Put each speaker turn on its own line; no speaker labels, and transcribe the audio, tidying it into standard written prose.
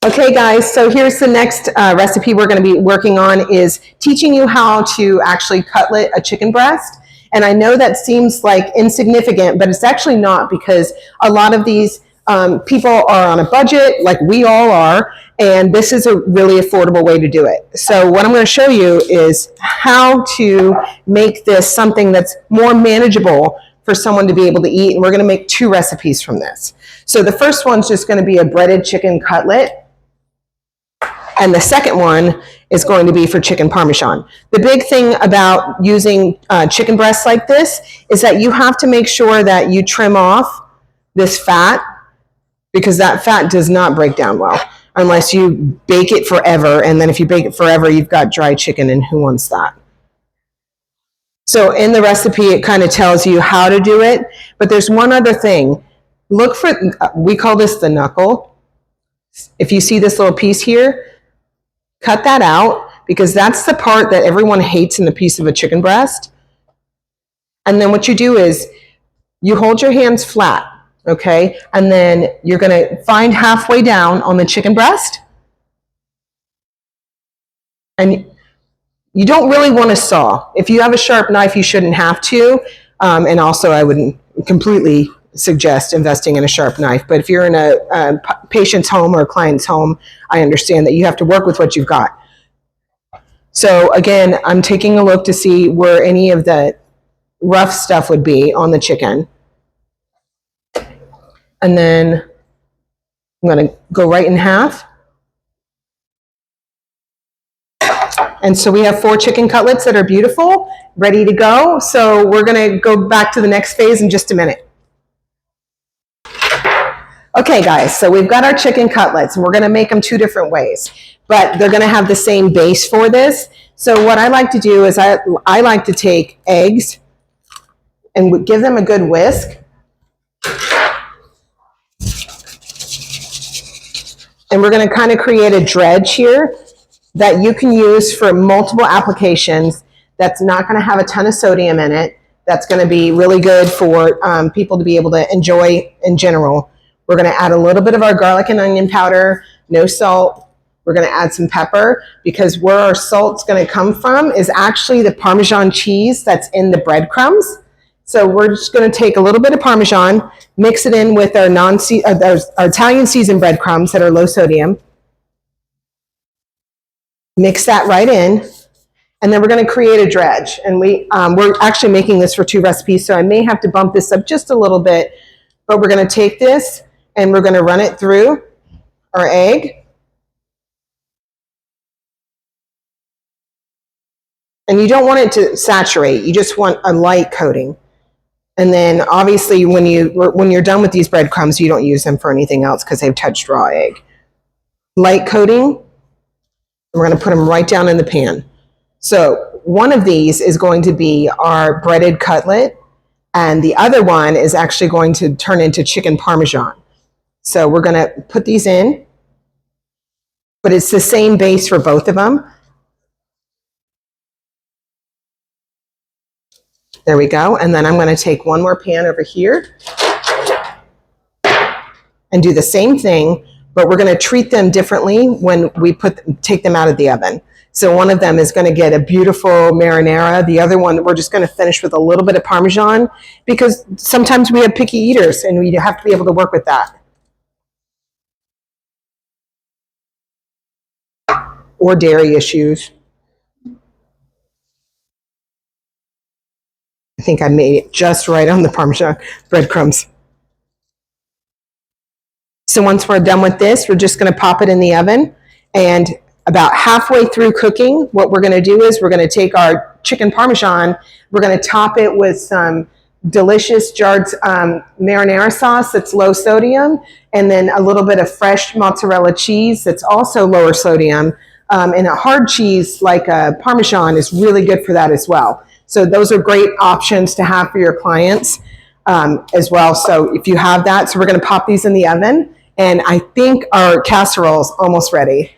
Okay guys, so here's the next recipe we're going to be working on is teaching you how to actually cutlet a chicken breast. And I know that seems like insignificant, but it's actually not, because a lot of these people are on a budget, like we all are, and this is a really affordable way to do it. So what I'm going to show you is how to make this something that's more manageable for someone to be able to eat, and we're going to make two recipes from this. So the first one's just going to be a breaded chicken cutlet. And the second one is going to be for chicken parmesan. The big thing about using chicken breasts like this is that you have to make sure that you trim off this fat, because that fat does not break down well unless you bake it forever. And then if you bake it forever, you've got dry chicken, and who wants that? So in the recipe, it kind of tells you how to do it. But there's one other thing. Look for, we call this the knuckle. If you see this little piece here, cut that out, because that's the part that everyone hates in the piece of a chicken breast. And then what you do is you hold your hands flat, okay? And then you're going to find halfway down on the chicken breast. And you don't really want to saw. If you have a sharp knife, you shouldn't have to. And also, I wouldn't completely suggest investing in a sharp knife. But if you're in a patient's home or a client's home, I understand that you have to work with what you've got. So again, I'm taking a look to see where any of the rough stuff would be on the chicken. And then I'm going to go right in half. And so we have 4 chicken cutlets that are beautiful, ready to go. So we're going to go back to the next phase in just a minute. Okay guys, so we've got our chicken cutlets, and we're going to make them 2 different ways, but they're going to have the same base for this. So what I like to do is I like to take eggs and give them a good whisk. And we're going to kind of create a dredge here that you can use for multiple applications. That's not going to have a ton of sodium in it. That's going to be really good for people to be able to enjoy in general. We're going to add a little bit of our garlic and onion powder, no salt. We're going to add some pepper, because where our salt's going to come from is actually the Parmesan cheese that's in the breadcrumbs. So we're just going to take a little bit of Parmesan, mix it in with our Italian seasoned breadcrumbs that are low sodium. Mix that right in. And then we're going to create a dredge. And we're actually making this for 2 recipes, so I may have to bump this up just a little bit. But we're going to take this and we're going to run it through our egg. And you don't want it to saturate. You just want a light coating. And then obviously when you're done with these breadcrumbs, you don't use them for anything else because they've touched raw egg. Light coating. We're going to put them right down in the pan. So one of these is going to be our breaded cutlet, and the other one is actually going to turn into chicken parmesan. So we're going to put these in, but it's the same base for both of them. There we go. And then I'm going to take one more pan over here and do the same thing, but we're going to treat them differently when we take them out of the oven. So one of them is going to get a beautiful marinara. The other one, we're just going to finish with a little bit of Parmesan, because sometimes we have picky eaters and we have to be able to work with that. Or dairy issues. I think I made it just right on the Parmesan breadcrumbs. So once we're done with this, we're just going to pop it in the oven. And about halfway through cooking, what we're going to do is we're going to take our chicken Parmesan, we're going to top it with some delicious jarred marinara sauce that's low sodium, and then a little bit of fresh mozzarella cheese that's also lower sodium. And a hard cheese like a Parmesan is really good for that as well. So those are great options to have for your clients as well. So if you have that, so we're going to pop these in the oven, and I think our casserole is almost ready.